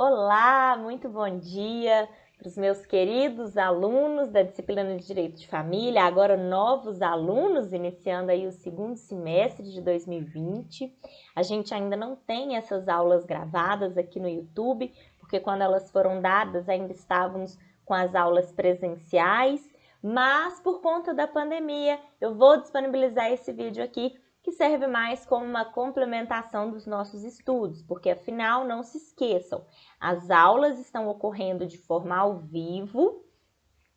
Olá, muito bom dia para os meus queridos alunos da disciplina de Direito de Família, agora novos alunos, iniciando aí o segundo semestre de 2020. A gente ainda não tem essas aulas gravadas aqui no YouTube, porque quando elas foram dadas ainda estávamos com as aulas presenciais, mas por conta da pandemia eu vou disponibilizar esse vídeo aqui, que serve mais como uma complementação dos nossos estudos, porque afinal, não se esqueçam, as aulas estão ocorrendo de forma ao vivo,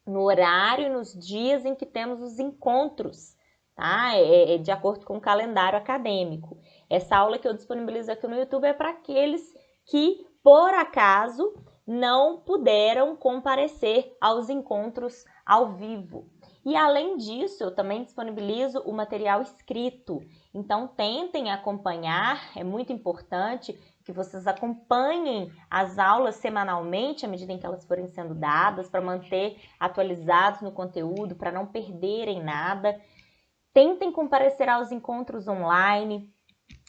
no horário e nos dias em que temos os encontros, tá? De acordo com o calendário acadêmico. Essa aula que eu disponibilizo aqui no YouTube é para aqueles que, por acaso, não puderam comparecer aos encontros ao vivo. E além disso, eu também disponibilizo o material escrito. Então, tentem acompanhar, é muito importante que vocês acompanhem as aulas semanalmente, à medida em que elas forem sendo dadas, para manter atualizados no conteúdo, para não perderem nada. Tentem comparecer aos encontros online,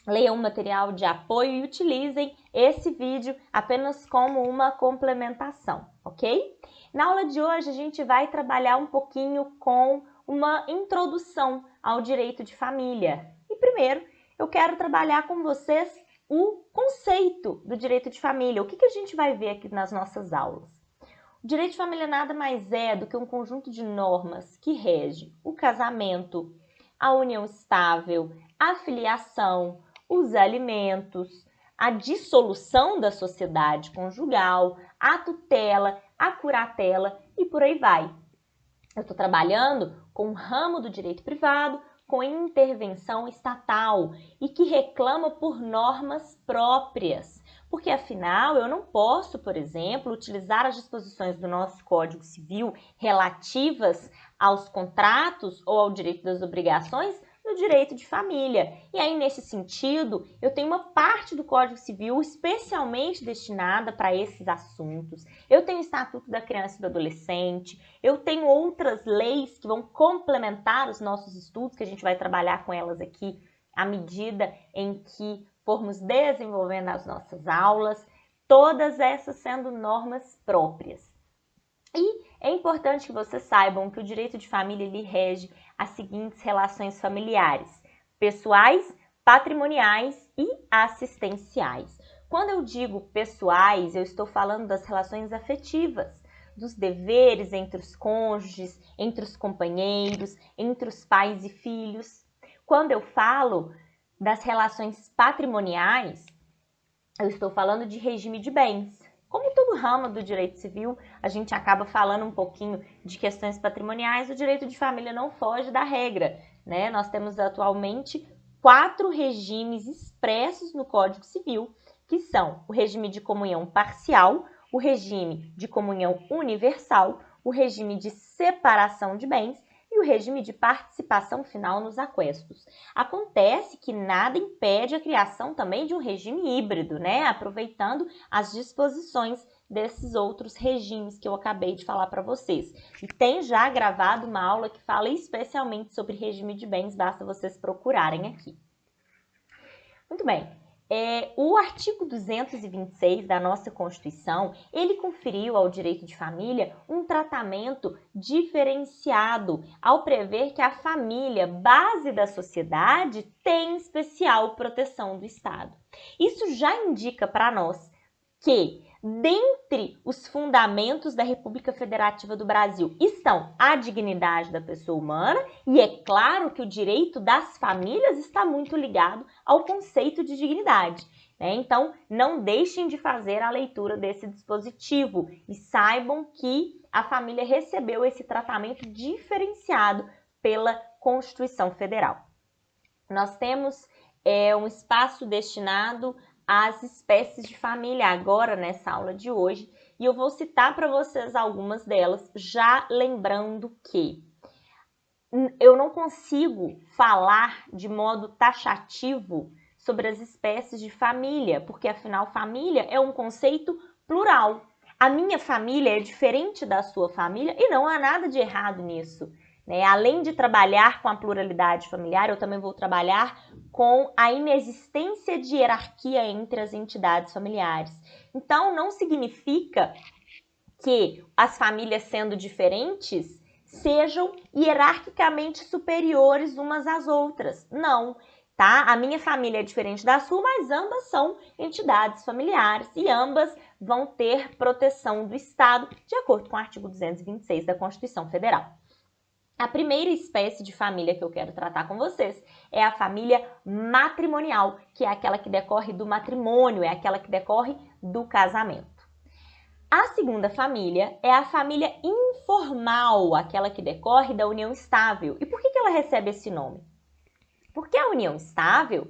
leiam material de apoio e utilizem esse vídeo apenas como uma complementação, ok? Na aula de hoje, a gente vai trabalhar um pouquinho com uma introdução ao direito de família. E primeiro, eu quero trabalhar com vocês o conceito do direito de família. O que a gente vai ver aqui nas nossas aulas? O direito de família nada mais é do que um conjunto de normas que rege o casamento, a união estável, a filiação, os alimentos, a dissolução da sociedade conjugal, a tutela, a curatela e por aí vai. Eu estou trabalhando com um ramo do direito privado com intervenção estatal e que reclama por normas próprias, porque afinal eu não posso, por exemplo, utilizar as disposições do nosso Código Civil relativas aos contratos ou ao direito das obrigações no direito de família. E aí, nesse sentido, eu tenho uma parte do Código Civil especialmente destinada para esses assuntos. Eu tenho o Estatuto da Criança e do Adolescente, eu tenho outras leis que vão complementar os nossos estudos, que a gente vai trabalhar com elas aqui à medida em que formos desenvolvendo as nossas aulas, todas essas sendo normas próprias. E é importante que vocês saibam que o direito de família lhe rege as seguintes relações familiares: pessoais, patrimoniais e assistenciais. Quando eu digo pessoais, eu estou falando das relações afetivas, dos deveres entre os cônjuges, entre os companheiros, entre os pais e filhos. Quando eu falo das relações patrimoniais, eu estou falando de regime de bens. Como todo ramo do direito civil, a gente acaba falando um pouquinho de questões patrimoniais, o direito de família não foge da regra, né? Nós temos atualmente 4 regimes expressos no Código Civil, que são o regime de comunhão parcial, o regime de comunhão universal, o regime de separação de bens e o regime de participação final nos aquestos. Acontece que nada impede a criação também de um regime híbrido, né? Aproveitando as disposições desses outros regimes que eu acabei de falar para vocês. E tem já gravado uma aula que fala especialmente sobre regime de bens, basta vocês procurarem aqui. Muito bem. O artigo 226 da nossa Constituição, ele conferiu ao direito de família um tratamento diferenciado ao prever que a família, base da sociedade, tem especial proteção do Estado. Isso já indica para nós que, dentre os fundamentos da República Federativa do Brasil, estão a dignidade da pessoa humana e é claro que o direito das famílias está muito ligado ao conceito de dignidade, né? Então, não deixem de fazer a leitura desse dispositivo e saibam que a família recebeu esse tratamento diferenciado pela Constituição Federal. Nós temos um espaço destinado as espécies de família agora nessa aula de hoje e eu vou citar para vocês algumas delas, já lembrando que eu não consigo falar de modo taxativo sobre as espécies de família, porque afinal família é um conceito plural. A minha família é diferente da sua família e não há nada de errado nisso. né? Além de trabalhar com a pluralidade familiar, eu também vou trabalhar com a inexistência de hierarquia entre as entidades familiares. Então, não significa que as famílias sendo diferentes sejam hierarquicamente superiores umas às outras. Não, tá? A minha família é diferente da sua, mas ambas são entidades familiares e ambas vão ter proteção do Estado, de acordo com o artigo 226 da Constituição Federal. A primeira espécie de família que eu quero tratar com vocês é a família matrimonial, que é aquela que decorre do matrimônio, é aquela que decorre do casamento. A segunda família é a família informal, aquela que decorre da união estável. E por que ela recebe esse nome? Porque a união estável,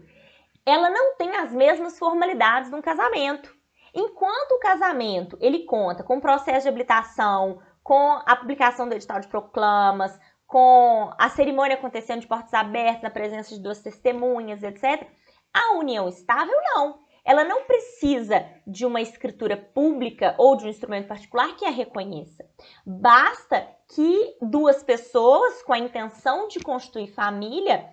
ela não tem as mesmas formalidades de um casamento. Enquanto o casamento, ele conta com o processo de habilitação, com a publicação do edital de proclamas, com a cerimônia acontecendo de portas abertas, na presença de duas testemunhas, etc. A união estável, não. Ela não precisa de uma escritura pública ou de um instrumento particular que a reconheça. Basta que duas pessoas com a intenção de constituir família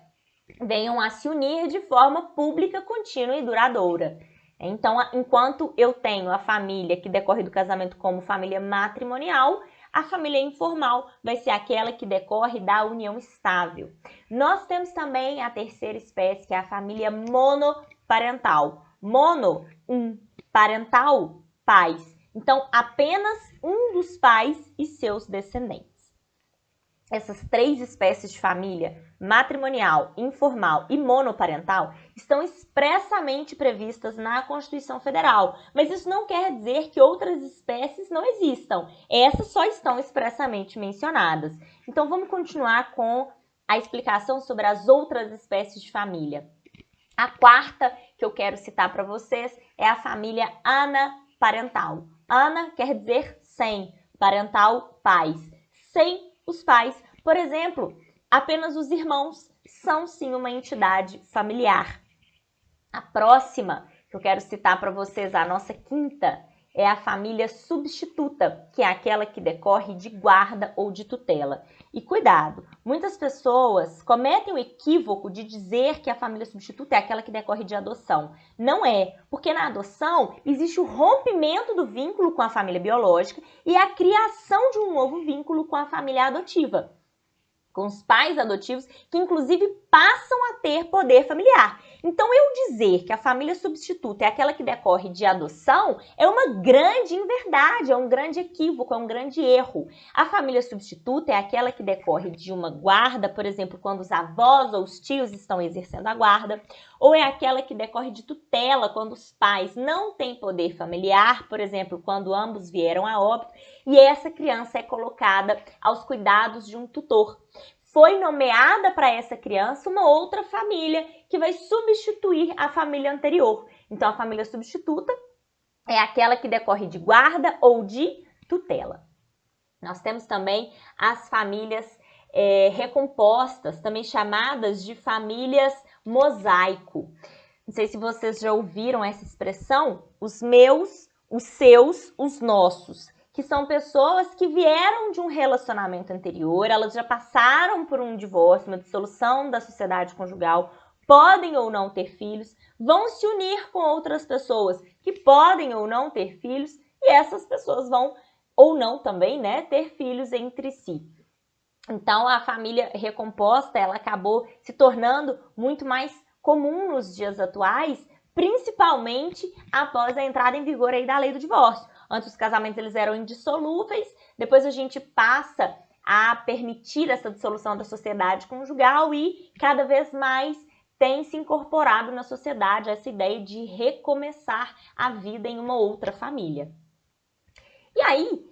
venham a se unir de forma pública, contínua e duradoura. Então, enquanto eu tenho a família que decorre do casamento como família matrimonial, a família informal vai ser aquela que decorre da união estável. Nós temos também a terceira espécie, que é a família monoparental. Mono, parental, pais. Então, apenas um dos pais e seus descendentes. Essas três espécies de família, matrimonial, informal e monoparental, estão expressamente previstas na Constituição Federal. Mas isso não quer dizer que outras espécies não existam. Essas só estão expressamente mencionadas. Então, vamos continuar com a explicação sobre as outras espécies de família. A quarta que eu quero citar para vocês é a família anaparental. Ana quer dizer sem, parental, pais. Sem os pais, por exemplo, apenas os irmãos são sim uma entidade familiar. A próxima que eu quero citar para vocês, a nossa quinta, é a família substituta, que é aquela que decorre de guarda ou de tutela. E cuidado, muitas pessoas cometem o equívoco de dizer que a família substituta é aquela que decorre de adoção. Não é, porque na adoção existe o rompimento do vínculo com a família biológica e a criação de um novo vínculo com a família adotiva, com os pais adotivos, que inclusive passam a ter poder familiar. Então, eu dizer que a família substituta é aquela que decorre de adoção é uma grande inverdade, é um grande equívoco, é um grande erro. A família substituta é aquela que decorre de uma guarda, por exemplo, quando os avós ou os tios estão exercendo a guarda, ou é aquela que decorre de tutela, quando os pais não têm poder familiar, por exemplo, quando ambos vieram a óbito, e essa criança é colocada aos cuidados de um tutor. Foi nomeada para essa criança uma outra família que vai substituir a família anterior. Então, a família substituta é aquela que decorre de guarda ou de tutela. Nós temos também as famílias recompostas, também chamadas de famílias mosaico. Não sei se vocês já ouviram essa expressão, os meus, os seus, os nossos, que são pessoas que vieram de um relacionamento anterior, elas já passaram por um divórcio, uma dissolução da sociedade conjugal, podem ou não ter filhos, vão se unir com outras pessoas que podem ou não ter filhos, e essas pessoas vão ou não também, né, ter filhos entre si. Então, a família recomposta, ela acabou se tornando muito mais comum nos dias atuais, principalmente após a entrada em vigor aí da lei do divórcio. Antes os casamentos eles eram indissolúveis, depois a gente passa a permitir essa dissolução da sociedade conjugal e cada vez mais tem se incorporado na sociedade essa ideia de recomeçar a vida em uma outra família. E aí,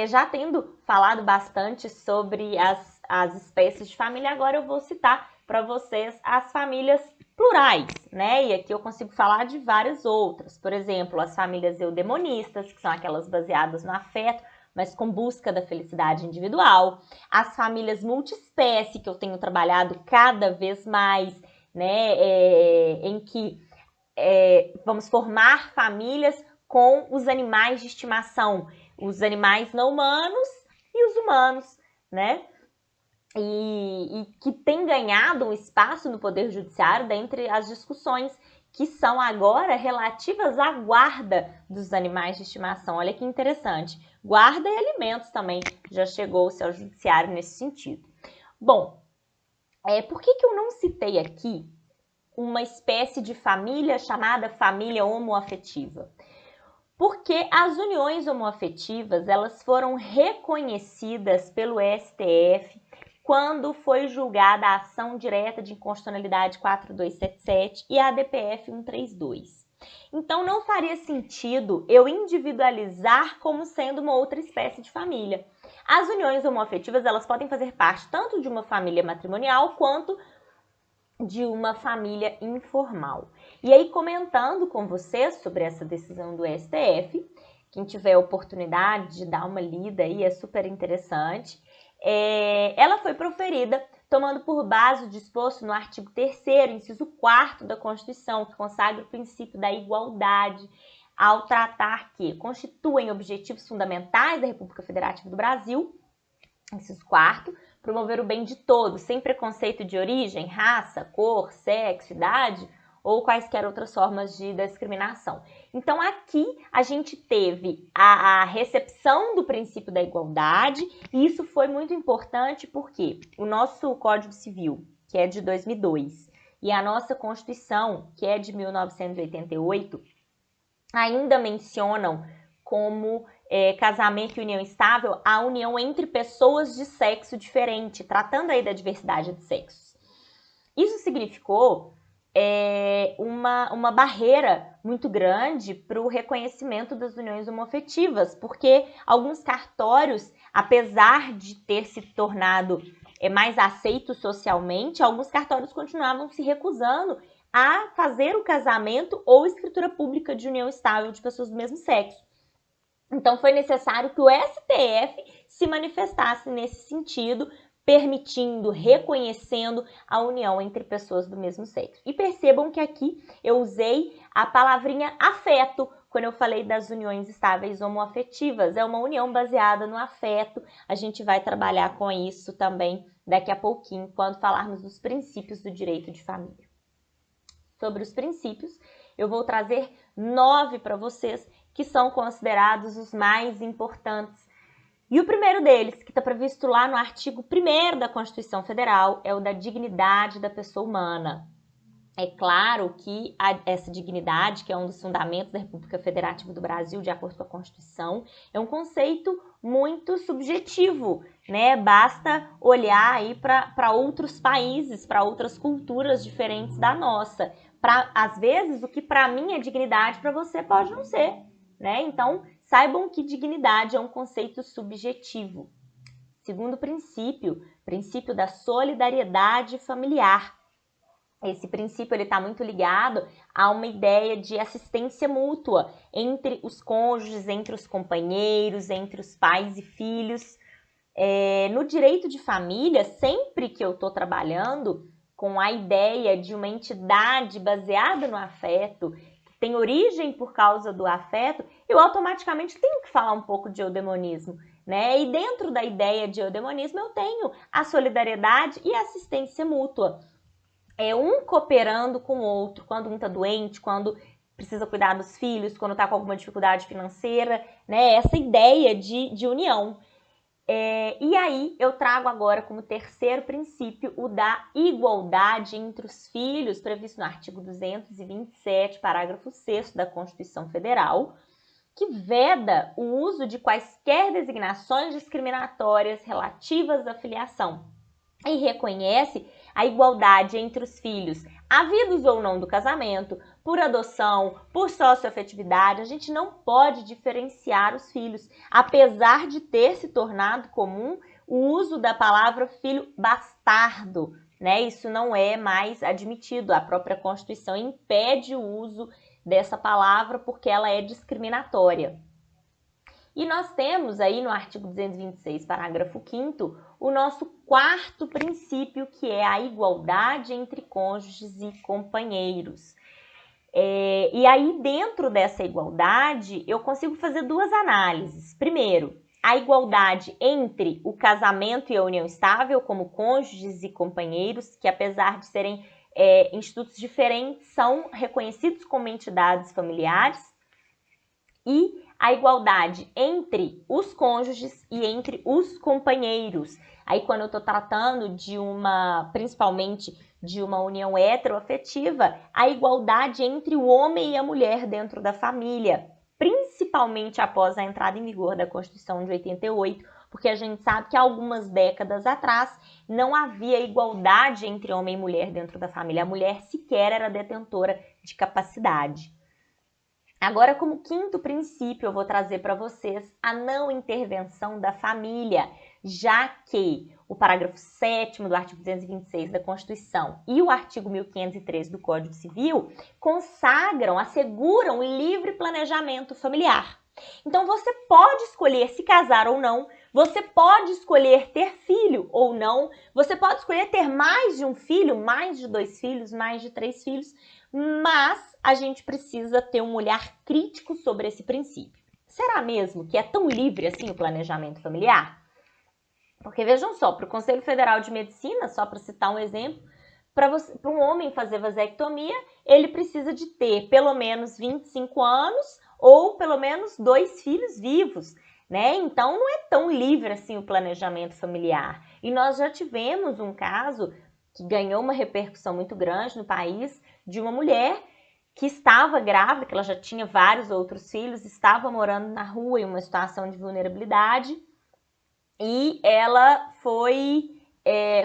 já tendo falado bastante sobre as espécies de família, agora eu vou citar para vocês as famílias plurais, né? E aqui eu consigo falar de várias outras. Por exemplo, as famílias eudemonistas, que são aquelas baseadas no afeto, mas com busca da felicidade individual. As famílias multiespécie, que eu tenho trabalhado cada vez mais, né? Em que vamos formar famílias com os animais de estimação, os animais não humanos e os humanos, né? e que tem ganhado um espaço no Poder Judiciário dentre as discussões que são agora relativas à guarda dos animais de estimação. Olha que interessante. Guarda e alimentos também já chegou-se ao Judiciário nesse sentido. Bom, por que eu não citei aqui uma espécie de família chamada família homoafetiva? Porque as uniões homoafetivas, elas foram reconhecidas pelo STF quando foi julgada a ação direta de inconstitucionalidade 4277 e a DPF 132. Então, não faria sentido eu individualizar como sendo uma outra espécie de família. As uniões homoafetivas, elas podem fazer parte tanto de uma família matrimonial quanto de uma família informal. E aí, comentando com vocês sobre essa decisão do STF, quem tiver a oportunidade de dar uma lida aí, é super interessante, ela foi proferida tomando por base o disposto no artigo 3º, inciso 4º da Constituição, que consagra o princípio da igualdade, ao tratar que constituem objetivos fundamentais da República Federativa do Brasil, inciso 4º, promover o bem de todos, sem preconceito de origem, raça, cor, sexo, idade ou quaisquer outras formas de discriminação. Então, aqui a gente teve a recepção do princípio da igualdade, e isso foi muito importante porque o nosso Código Civil, que é de 2002, e a nossa Constituição, que é de 1988, ainda mencionam como casamento e união estável a união entre pessoas de sexo diferente, tratando aí da diversidade de sexos. Isso significou uma barreira muito grande para o reconhecimento das uniões homoafetivas, porque alguns cartórios, apesar de ter se tornado mais aceitos socialmente, alguns cartórios continuavam se recusando a fazer o casamento ou escritura pública de união estável de pessoas do mesmo sexo. Então, foi necessário que o STF se manifestasse nesse sentido, permitindo, reconhecendo a união entre pessoas do mesmo sexo. E percebam que aqui eu usei a palavrinha afeto quando eu falei das uniões estáveis homoafetivas. É uma união baseada no afeto. A gente vai trabalhar com isso também daqui a pouquinho, quando falarmos dos princípios do direito de família. Sobre os princípios, eu vou trazer 9 para vocês, que são considerados os mais importantes. E o primeiro deles, que está previsto lá no artigo 1º da Constituição Federal, é o da dignidade da pessoa humana. É claro que essa dignidade, que é um dos fundamentos da República Federativa do Brasil, de acordo com a Constituição, é um conceito muito subjetivo, né? Basta olhar aí para outros países, para outras culturas diferentes da nossa. Às vezes, o que para mim é dignidade, para você pode não ser, né? Então, saibam que dignidade é um conceito subjetivo. Segundo princípio da solidariedade familiar. Esse princípio está muito ligado a uma ideia de assistência mútua entre os cônjuges, entre os companheiros, entre os pais e filhos. No direito de família, sempre que eu estou trabalhando com a ideia de uma entidade baseada no afeto, que tem origem por causa do afeto, eu automaticamente tenho que falar um pouco de eudemonismo, né? E dentro da ideia de eudemonismo eu tenho a solidariedade e a assistência mútua. Um cooperando com o outro, quando um está doente, quando precisa cuidar dos filhos, quando está com alguma dificuldade financeira, né? Essa ideia de união. E aí eu trago agora como terceiro princípio o da igualdade entre os filhos, previsto no artigo 227, parágrafo 6º da Constituição Federal, que veda o uso de quaisquer designações discriminatórias relativas à filiação e reconhece a igualdade entre os filhos, havidos ou não do casamento, por adoção, por socioafetividade. A gente não pode diferenciar os filhos, apesar de ter se tornado comum o uso da palavra filho bastardo, né? Isso não é mais admitido. A própria Constituição impede o uso dessa palavra porque ela é discriminatória. E nós temos aí no artigo 226, parágrafo 5º, o nosso quarto princípio, que é a igualdade entre cônjuges e companheiros. E aí, dentro dessa igualdade, eu consigo fazer duas análises. Primeiro, a igualdade entre o casamento e a união estável, como cônjuges e companheiros, que apesar de serem institutos diferentes, são reconhecidos como entidades familiares, e a igualdade entre os cônjuges e entre os companheiros. Aí quando eu estou tratando de principalmente de uma união heteroafetiva, a igualdade entre o homem e a mulher dentro da família, principalmente após a entrada em vigor da Constituição de 88, porque a gente sabe que algumas décadas atrás não havia igualdade entre homem e mulher dentro da família. A mulher sequer era detentora de capacidade. Agora, como quinto princípio, eu vou trazer para vocês a não intervenção da família, já que o parágrafo 7º do artigo 226 da Constituição e o artigo 1513 do Código Civil consagram, asseguram o livre planejamento familiar. Então, você pode escolher se casar ou não, você pode escolher ter filho ou não, você pode escolher ter mais de um filho, mais de 2 filhos, mais de 3 filhos, mas a gente precisa ter um olhar crítico sobre esse princípio. Será mesmo que é tão livre assim o planejamento familiar? Porque vejam só, para o Conselho Federal de Medicina, só para citar um exemplo, para um homem fazer vasectomia, ele precisa de ter pelo menos 25 anos ou pelo menos 2 filhos vivos, né? Então não é tão livre assim o planejamento familiar. E nós já tivemos um caso que ganhou uma repercussão muito grande no país, de uma mulher que estava grávida, que ela já tinha vários outros filhos, estava morando na rua em uma situação de vulnerabilidade, e ela foi,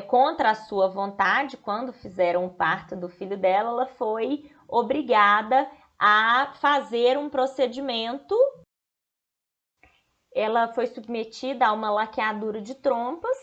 contra a sua vontade, quando fizeram o parto do filho dela, ela foi obrigada a fazer um procedimento. Ela foi submetida a uma laqueadura de trompas,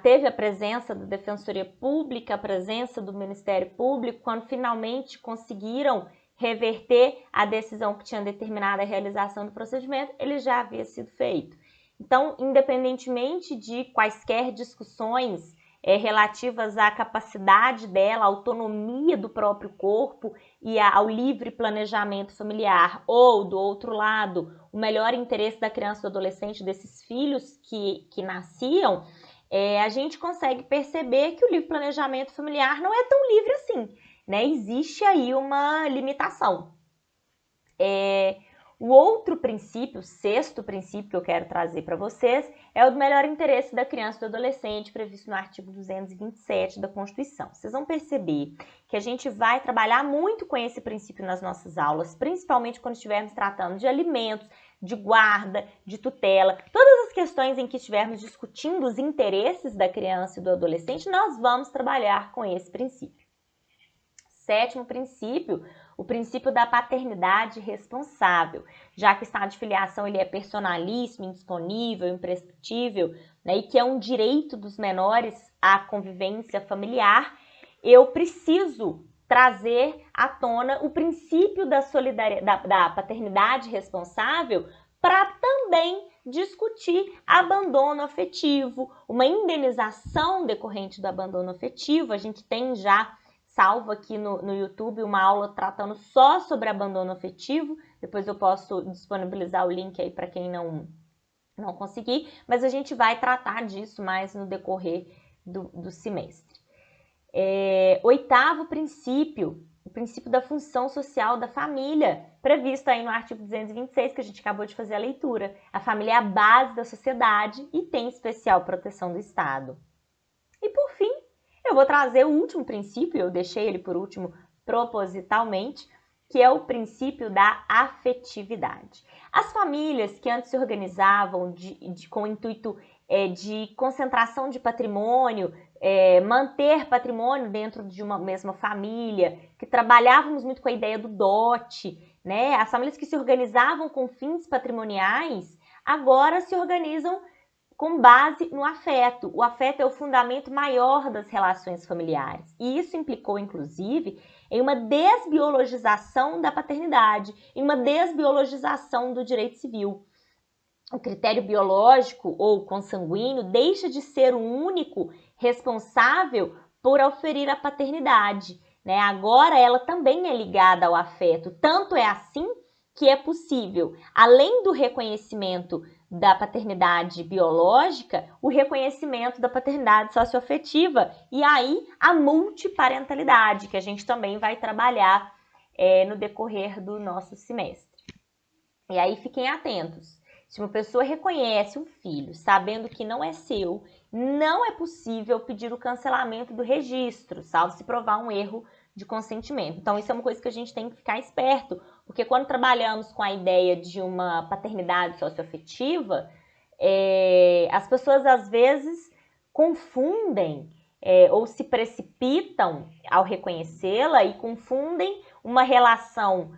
teve a presença da Defensoria Pública, a presença do Ministério Público, quando finalmente conseguiram reverter a decisão que tinha determinado a realização do procedimento, ele já havia sido feito. Então, independentemente de quaisquer discussões relativas à capacidade dela, à autonomia do próprio corpo e ao livre planejamento familiar, ou, do outro lado, o melhor interesse da criança e do adolescente, desses filhos que nasciam, a gente consegue perceber que o livre planejamento familiar não é tão livre assim, né? Existe aí uma limitação. O outro princípio, o sexto princípio que eu quero trazer para vocês, é o do melhor interesse da criança e do adolescente, previsto no artigo 227 da Constituição. Vocês vão perceber que a gente vai trabalhar muito com esse princípio nas nossas aulas, principalmente quando estivermos tratando de alimentos, de guarda, de tutela, todas as questões em que estivermos discutindo os interesses da criança e do adolescente, nós vamos trabalhar com esse princípio. Sétimo princípio, o princípio da paternidade responsável, já que o estado de filiação ele é personalíssimo, indisponível, imprescritível, né, e que é um direito dos menores à convivência familiar, eu preciso trazer à tona o princípio da paternidade responsável para também discutir abandono afetivo, uma indenização decorrente do abandono afetivo. A gente tem já salvo aqui no YouTube uma aula tratando só sobre abandono afetivo, depois eu posso disponibilizar o link aí para quem não conseguir, mas a gente vai tratar disso mais no decorrer do semestre. Oitavo princípio, o princípio da função social da família, previsto aí no artigo 226, que a gente acabou de fazer a leitura. A família é a base da sociedade e tem especial proteção do Estado. E por fim, eu vou trazer o último princípio, eu deixei ele por último propositalmente, que é o princípio da afetividade. As famílias que antes se organizavam com o intuito de concentração de patrimônio, manter patrimônio dentro de uma mesma família, que trabalhávamos muito com a ideia do dote, né? As famílias que se organizavam com fins patrimoniais, agora se organizam com base no afeto. O afeto é o fundamento maior das relações familiares. E isso implicou, inclusive, em uma desbiologização da paternidade, em uma desbiologização do direito civil. O critério biológico ou consanguíneo deixa de ser o único responsável por oferir a paternidade, né? Agora ela também é ligada ao afeto. Tanto é assim que é possível, além do reconhecimento da paternidade biológica, o reconhecimento da paternidade socioafetiva e aí a multiparentalidade, que a gente também vai trabalhar no decorrer do nosso semestre. E aí fiquem atentos. Se uma pessoa reconhece um filho sabendo que não é seu, não é possível pedir o cancelamento do registro, salvo se provar um erro de consentimento. Então, isso é uma coisa que a gente tem que ficar esperto, porque quando trabalhamos com a ideia de uma paternidade socioafetiva, as pessoas às vezes confundem ou se precipitam ao reconhecê-la e confundem uma relação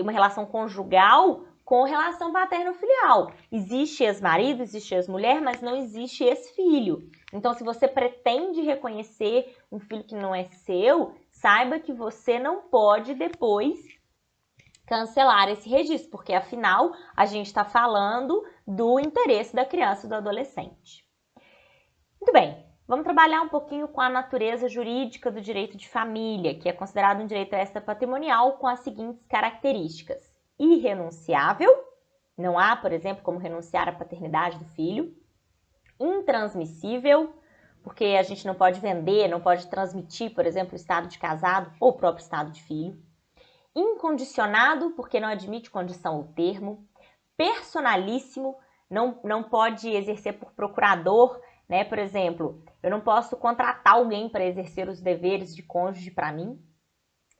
uma relação conjugal com relação paterno-filial. Existe ex-marido, existe ex-mulher, mas não existe ex-filho. Então, se você pretende reconhecer um filho que não é seu, saiba que você não pode depois cancelar esse registro, porque afinal a gente está falando do interesse da criança e do adolescente. Muito bem, vamos trabalhar um pouquinho com a natureza jurídica do direito de família, que é considerado um direito extrapatrimonial com as seguintes características: irrenunciável, não há, por exemplo, como renunciar à paternidade do filho; intransmissível, porque a gente não pode vender, não pode transmitir, por exemplo, o estado de casado ou o próprio estado de filho; incondicionado, porque não admite condição ou termo; personalíssimo, não pode exercer por procurador, né? Por exemplo, eu não posso contratar alguém para exercer os deveres de cônjuge para mim;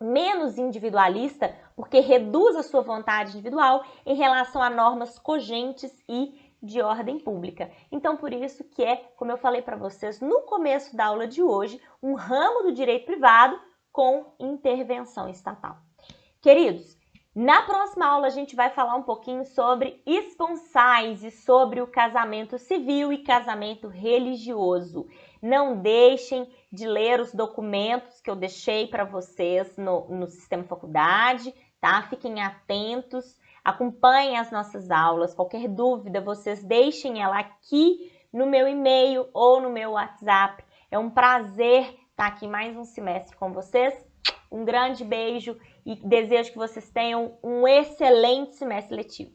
menos individualista, porque reduz a sua vontade individual em relação a normas cogentes e de ordem pública. Então, por isso que como eu falei para vocês no começo da aula de hoje, um ramo do direito privado com intervenção estatal. Queridos, na próxima aula a gente vai falar um pouquinho sobre esponsais e sobre o casamento civil e casamento religioso. Não deixem de ler os documentos que eu deixei para vocês no Sistema Faculdade, tá? Fiquem atentos, acompanhem as nossas aulas. Qualquer dúvida, vocês deixem ela aqui no meu e-mail ou no meu WhatsApp. É um prazer estar aqui mais um semestre com vocês. Um grande beijo e desejo que vocês tenham um excelente semestre letivo.